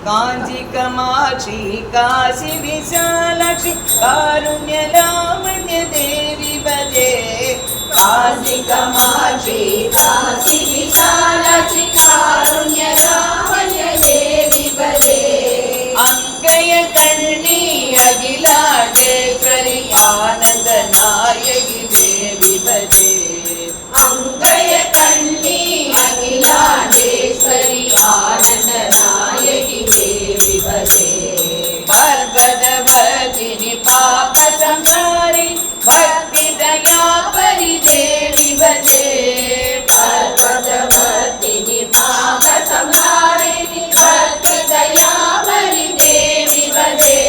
कांची कामाक्षी काशी विशालाक्षी कारुण्य लावण्य देवी भजे काशी कामाक्षी काशी विशालाक्षी कारुण्य लावण्य देवी भजे अंगय कर्णी अखिलांडेश्वरी आनंद नायकी देवी भजे अंगय कर्णी अखिलांडेश्वरी आनंद नायकी देवी भजे पर्वतवर्तिनि पाप संहारी भक्ति दया परि देवी भजे पर्वतवर्तिनि पाप संहारिणि भक्ति दया परि देवी भजे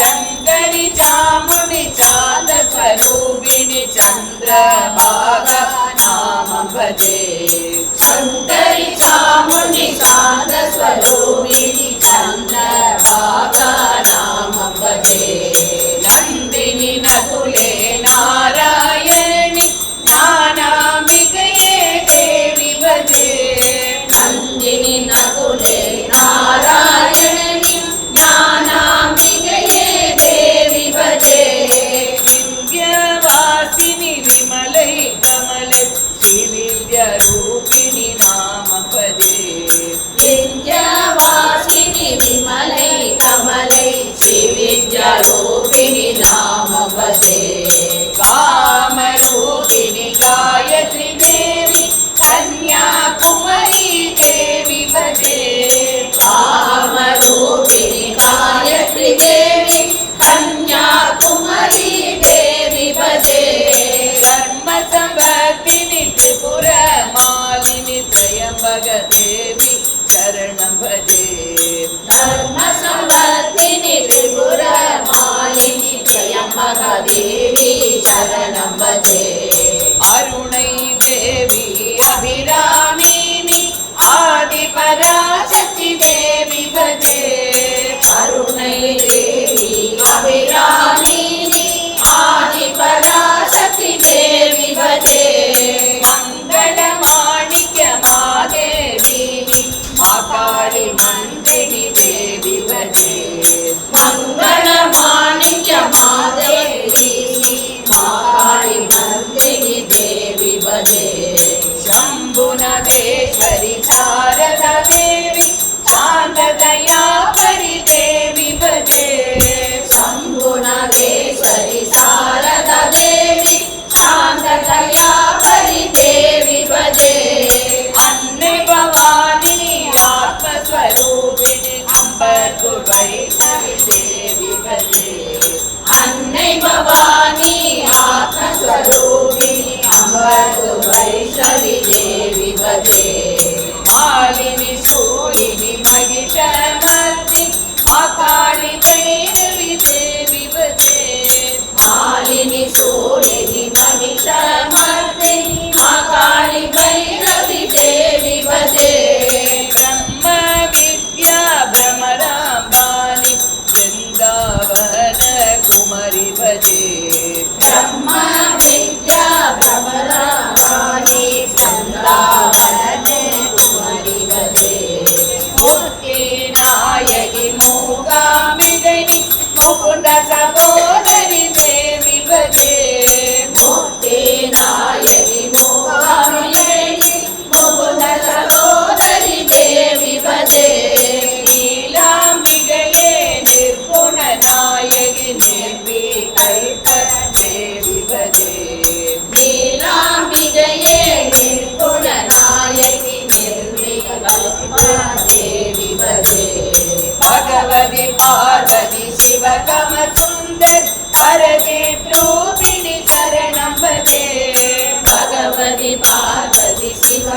शंकरी चामुंडी चांद स्वरूपिणी चंद्रभागा नाम भजे शंकरी चामुंडी चांद स्वरूपिणी चंद्रभागा नाम भजे नंदिनी नकुले नारायणी ज्ञानाम्बिकये देवी भजे नंदिनी नकुले नारायणी ज्ञानाम्बिकये देवी भजे विंध्यवासिनी विमलै कमले श्रीविद्यारूपिणी नाम भजे विद्यावासिनी विमलै कमलै श्रीविद्यारूपिणी नाम भजे कामरूपिणी गायत्री देवी कन्याकुमारी देवी भजे कामरूपिणी गायत्री देवी कन्याकुमारी देवी भजे धर्म संवर्धिनी त्रिपुर मालिनी त्रयंबक देवी शरणं भजे धर्म संवर्धिनी त्रिपुर मालिनी त्र्यंबक देवी शरणं भजे अरुणै देवी अभिरामिनी आदि पराशक्ति देवी भजे अरुणै देवी अभिरामिनी आदि पराशक्ति देवी भजे मंगल माणिक्य महादेवी महाकाली मंदिनी देवी भजे मंगल माणिक्य महादेवी महाकाली नंदिनी देवी भजे शंभुनाथेश्वरी शारदा देवी शांत दया परि देवी भजे शंभुनाथेश्वरी शारदा देवी शांत दया परि देवी भजे अन्य भवानी आत्मस्वरूपिणी अंबतु वैष्णवी देवी भजे अन्नै भवानी आत्मस्वरूपिणी अम्बतु वैष्णवी देवी भजे मालिनी शूलिनी महिषमर्दिनी अकाली भैरवी देवी भजे मालिनी शूलिनी महिषमर्दिनी अकाली भैरवी देवी भजे ब्रह्म विद्या भ्रमराम्बानि वृंदावन कुमारी भजे ब्रह्म विद्या भ्रमराम्बानि वृंदावन कुमारी भजे मूर्ति नायकी मूकाम्बिकनी मुकुंद सहोदरी देवी भजे मूर्ति नायकी मूकाम्बिकनी मुकुंद सहोदरी देवी भजे नीलाम्बिकये निर्गुण नायकी निर्भीकल्प देवी भजे नीलाम्बिकये निर्गुण नायकी निर्विकल्पा देवी भजे भगवती पार्वती शिव कम सुंदर हरचित्रूपिणी शरणं भजे भगवती पार्वती शिव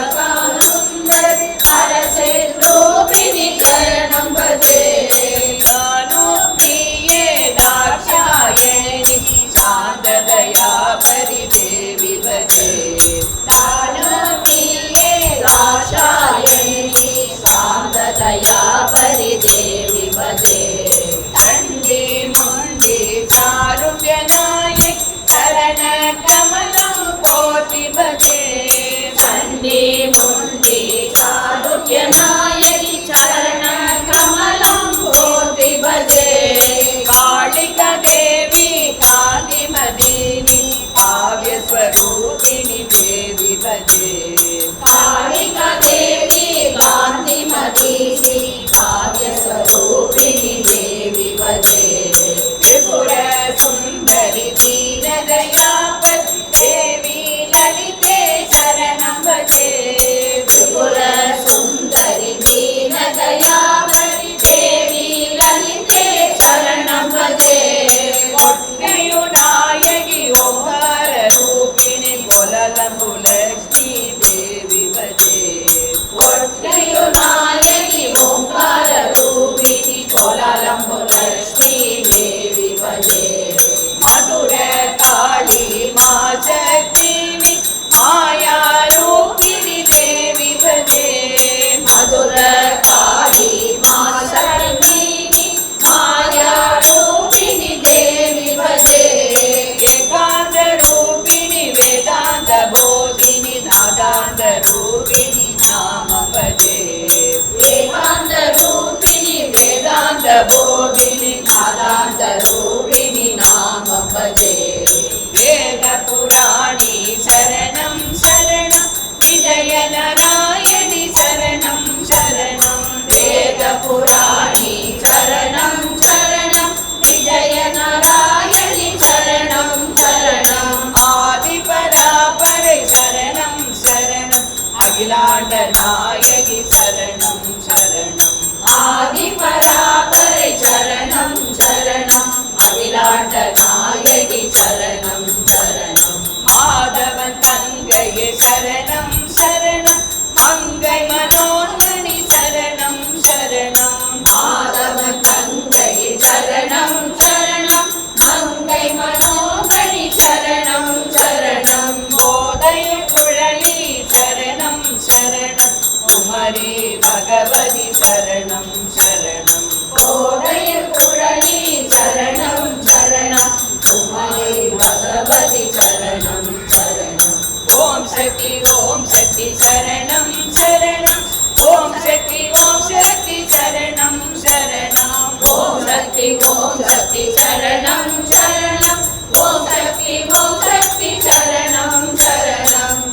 सुंदरी हरचित्रूपिणी शरणं भजे ज्ञानप्रिये दाक्षायणी शांत दया परि देवी भजे दानप्रिये दाक्षायणी शांत दया परि देवी भजे चंडी मुंडी चारुण्य नायक चरण कमलं நாயகி சரணம் சரணம் ஆதிபராபரை சரணம் சரணம் அகிலாண்ட நாயகி சரணம் சரணம் மாதவன் தங்கையே சரணம் சரணம் மங்கை மனோன்மணி சரணம் சரணம் மாதவன் தங்கை சரணம் சரணம் மங்கை மனோமணி சரணம் சரணம் போதய குழலி சரணம் சரணம் குமரி பகவதி சரணம் சரணம் கோடைய குழலி சரணம் சரணம் குமரி பகவதி சரணம் சரணம் ஓம் சக்தி சரணம் சரணம் ஓம் சக்தி சரணம் சரணம் ஓம் சக்தி சரணம் சரணம் ஓம் சக்தி சரணம் சரணம்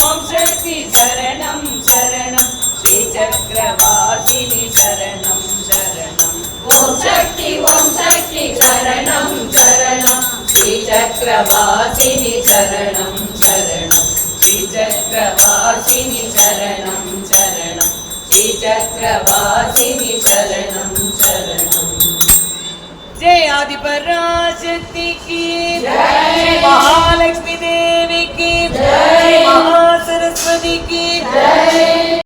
ஓம் சக்தி சரணம் சரணம் ஸ்ரீ சக்கரவாசினி சரணம் சரணம் ஓம் சக்தி சரணம் சரணம் ஸ்ரீ சக்கரவாசினி சரணம் சரணம் ஸ்ரீ சக்கரவாசினி சரணம் சரணம் ஸ்ரீ சக்கரவாசினி சரணம் சரணம் जय आदि पराशक्ति की जय। महा